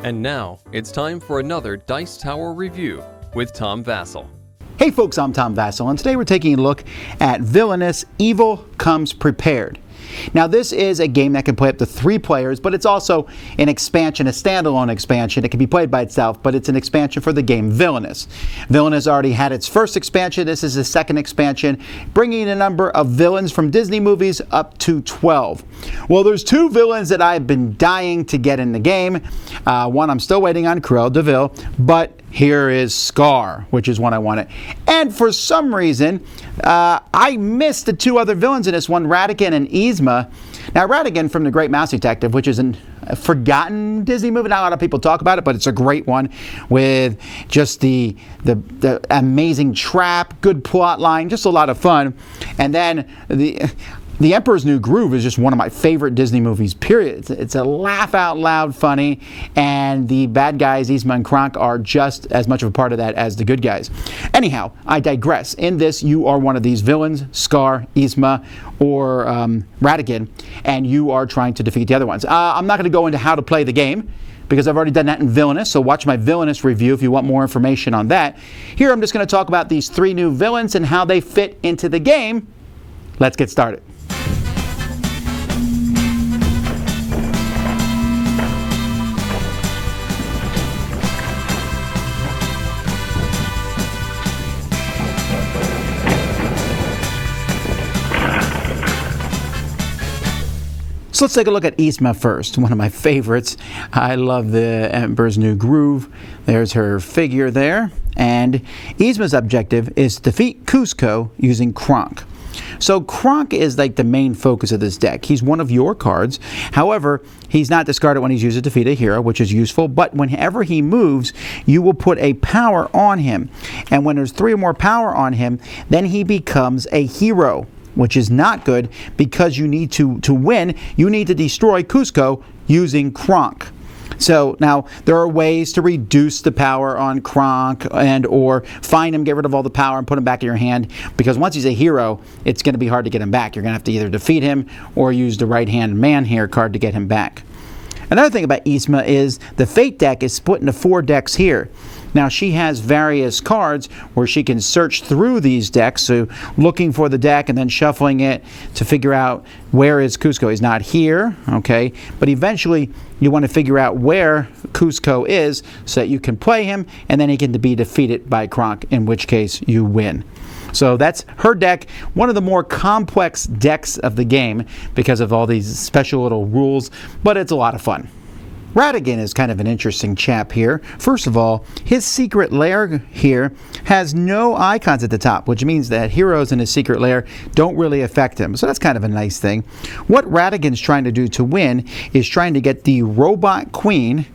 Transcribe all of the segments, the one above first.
And now, it's time for another Dice Tower review with Tom Vasel. Hey folks, I'm Tom Vasel, and today we're taking a look at Villainous Evil Comes Prepared. Now this is a game that can play up to 3 players, but it's also an expansion, a standalone expansion. It can be played by itself, but it's an expansion for the game Villainous. Villainous already had its first expansion. This is the second expansion, bringing the number of villains from Disney movies up to 12. Well, there's 2 villains that I've been dying to get in the game. One I'm still waiting on, Cruella de Vil, but here is Scar, which is one I wanted. And for some reason, I missed the 2 other villains in this one, Ratigan and Yzma. Now, Ratigan from The Great Mouse Detective, which is a forgotten Disney movie. Not a lot of people talk about it, but it's a great one with just the amazing trap, good plot line, just a lot of fun. And then The Emperor's New Groove is just one of my favorite Disney movies, period. It's a laugh out loud funny, and the bad guys, Yzma and Kronk, are just as much of a part of that as the good guys. Anyhow, I digress. In this, you are one of these villains, Scar, Yzma, or Ratigan, and you are trying to defeat the other ones. I'm not going to go into how to play the game, because I've already done that in Villainous, so watch my Villainous review if you want more information on that. Here, I'm just going to talk about these 3 new villains and how they fit into the game. Let's get started. So let's take a look at Yzma first, one of my favorites. I love the Emperor's New Groove. There's her figure there. And Yzma's objective is to defeat Kuzco using Kronk. So Kronk is like the main focus of this deck. He's one of your cards. However, he's not discarded when he's used to defeat a hero, which is useful. But whenever he moves, you will put a power on him. And when there's 3 or more power on him, then he becomes a hero, which is not good because you need to win, you need to destroy Kuzco using Kronk. So now there are ways to reduce the power on Kronk and or find him, get rid of all the power and put him back in your hand, because once he's a hero, it's going to be hard to get him back. You're going to have to either defeat him or use the right-hand man here card to get him back. Another thing about Yzma is the Fate deck is split into 4 decks here. Now she has various cards where she can search through these decks, so looking for the deck and then shuffling it to figure out where is Kuzco. He's not here, okay? But eventually you want to figure out where Kuzco is so that you can play him and then he can be defeated by Kronk, in which case you win. So that's her deck, one of the more complex decks of the game because of all these special little rules, but it's a lot of fun. Ratigan is kind of an interesting chap here. First of all, his secret lair here has no icons at the top, which means that heroes in his secret lair don't really affect him. So that's kind of a nice thing. What Ratigan's trying to do to win is trying to get the Robot Queen,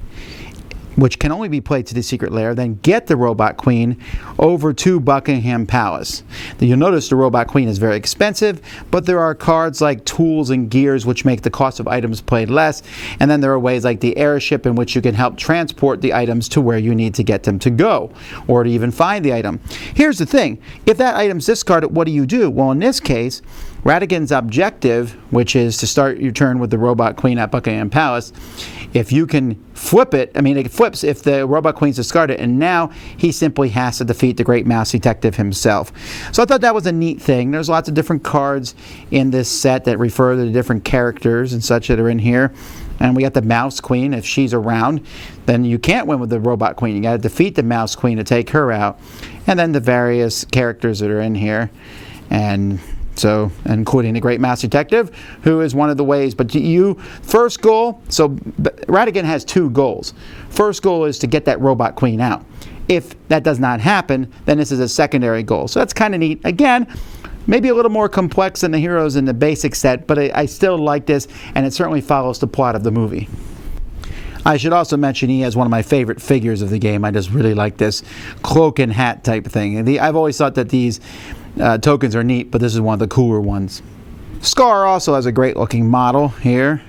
which can only be played to the secret lair, then get the Robot Queen over to Buckingham Palace. Now, you'll notice the Robot Queen is very expensive, but there are cards like tools and gears which make the cost of items played less, and then there are ways like the airship in which you can help transport the items to where you need to get them to go, or to even find the item. Here's the thing, if that item's discarded, what do you do? Well, in this case, Ratigan's objective, which is to start your turn with the Robot Queen at Buckingham Palace, if you can flip it, I mean it flips if the Robot Queen's discarded, and now he simply has to defeat the Great Mouse Detective himself. So I thought that was a neat thing. There's lots of different cards in this set that refer to the different characters and such that are in here. And we got the Mouse Queen. If she's around, then you can't win with the Robot Queen. You got to defeat the Mouse Queen to take her out. And then the various characters that are in here. And so, including the Great Mouse Detective, who is one of the ways. But first goal, so Ratigan has 2 goals. First goal is to get that Robot Queen out. If that does not happen, then this is a secondary goal. So that's kind of neat. Again, maybe a little more complex than the heroes in the basic set, but I still like this, and it certainly follows the plot of the movie. I should also mention he has one of my favorite figures of the game. I just really like this cloak and hat type thing. I've always thought that these tokens are neat, but this is one of the cooler ones. Scar also has a great looking model here.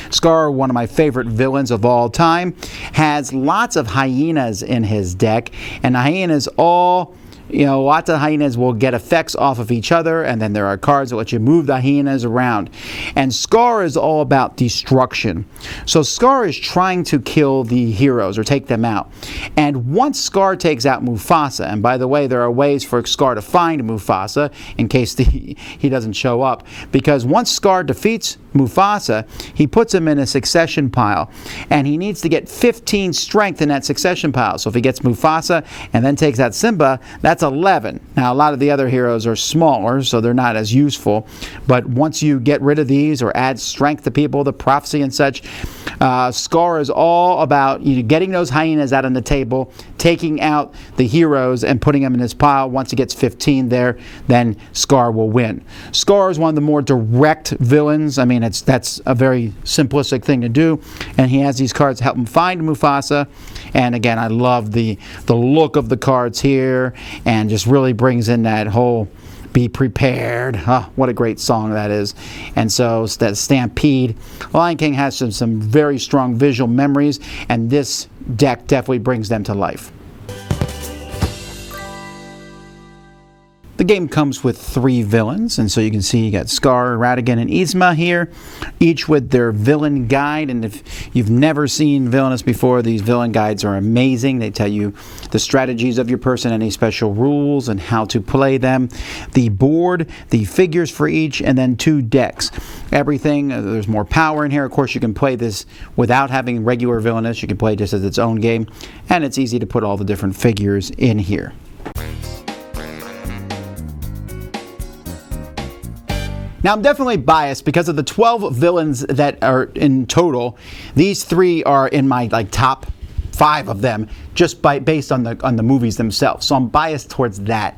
Scar, one of my favorite villains of all time, has lots of hyenas in his deck, and the hyenas all lots of hyenas will get effects off of each other, and then there are cards that let you move the hyenas around. And Scar is all about destruction. So Scar is trying to kill the heroes or take them out. And once Scar takes out Mufasa, and by the way, there are ways for Scar to find Mufasa in case he doesn't show up, because once Scar defeats Mufasa, he puts him in a succession pile, and he needs to get 15 strength in that succession pile. So if he gets Mufasa and then takes out Simba, that's 11. Now a lot of the other heroes are smaller, so they're not as useful, but once you get rid of these or add strength to people, the prophecy and such, Scar is all about getting those hyenas out on the table, taking out the heroes and putting them in his pile. Once he gets 15 there, then Scar will win. Scar is one of the more direct villains. I mean, that's a very simplistic thing to do, and he has these cards to help him find Mufasa. And again, I love the look of the cards here, and just really brings in that whole "Be prepared." Oh, what a great song that is. And so that Stampede. Lion King has some very strong visual memories, and this deck definitely brings them to life. The game comes with 3 villains, and so you can see you got Scar, Ratigan, and Yzma here, each with their villain guide. And if you've never seen Villainous before, these villain guides are amazing. They tell you the strategies of your person, any special rules, and how to play them. The board, the figures for each, and then 2 decks. Everything, there's more power in here. Of course, you can play this without having regular Villainous. You can play it just as its own game, and it's easy to put all the different figures in here. Now, I'm definitely biased because of the 12 villains that are in total. These 3 are in my top 5 of them, just based on the movies themselves. So I'm biased towards that.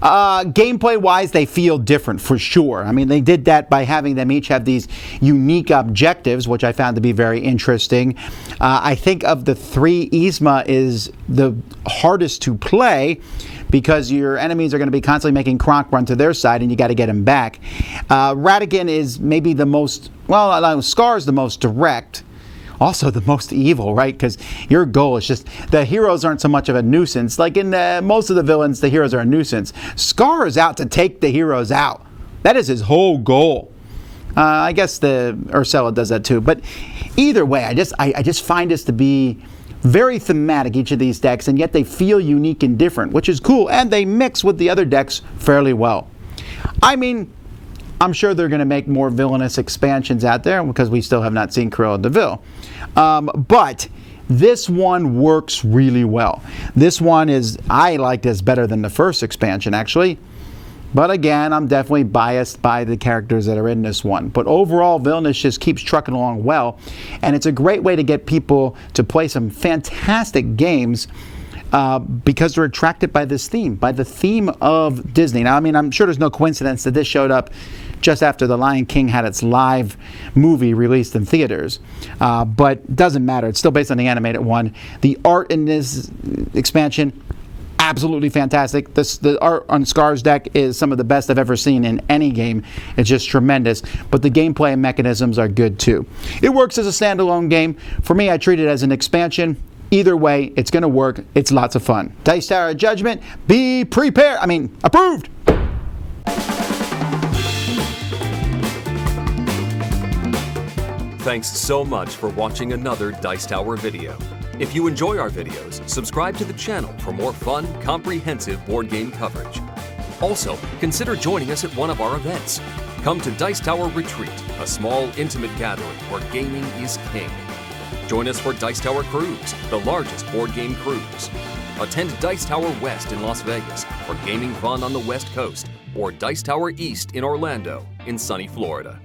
Gameplay-wise, they feel different for sure. I mean, they did that by having them each have these unique objectives, which I found to be very interesting. I think of the 3, Yzma is the hardest to play, because your enemies are going to be constantly making Kronk run to their side, and you got to get him back. Ratigan is maybe the most, Scar is the most direct, also the most evil, right? Because your goal is just, the heroes aren't so much of a nuisance. Like in most of the villains, the heroes are a nuisance. Scar is out to take the heroes out. That is his whole goal. I guess the Ursula does that too. But either way, I just find this to be very thematic, each of these decks, and yet they feel unique and different, which is cool, and they mix with the other decks fairly well. I mean, I'm sure they're going to make more Villainous expansions out there, because we still have not seen Cruella de Vil. But this one works really well. This one I like this better than the first expansion, actually. But again, I'm definitely biased by the characters that are in this one. But overall, Villainous just keeps trucking along well. And it's a great way to get people to play some fantastic games because they're attracted by this theme, by the theme of Disney. Now, I mean, I'm sure there's no coincidence that this showed up just after The Lion King had its live movie released in theaters. But it doesn't matter. It's still based on the animated one. The art in this expansion, absolutely fantastic. The art on Scar's deck is some of the best I've ever seen in any game. It's just tremendous. But the gameplay and mechanisms are good too. It works as a standalone game. For me, I treat it as an expansion. Either way, it's going to work. It's lots of fun. Dice Tower Judgment, be prepared. Approved. Thanks so much for watching another Dice Tower video. If you enjoy our videos, subscribe to the channel for more fun, comprehensive board game coverage. Also, consider joining us at one of our events. Come to Dice Tower Retreat, a small, intimate gathering where gaming is king. Join us for Dice Tower Cruise, the largest board game cruise. Attend Dice Tower West in Las Vegas for gaming fun on the West Coast, or Dice Tower East in Orlando in sunny Florida.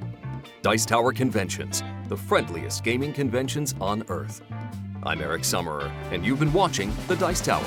Dice Tower Conventions, the friendliest gaming conventions on Earth. I'm Eric Summerer, and you've been watching The Dice Tower.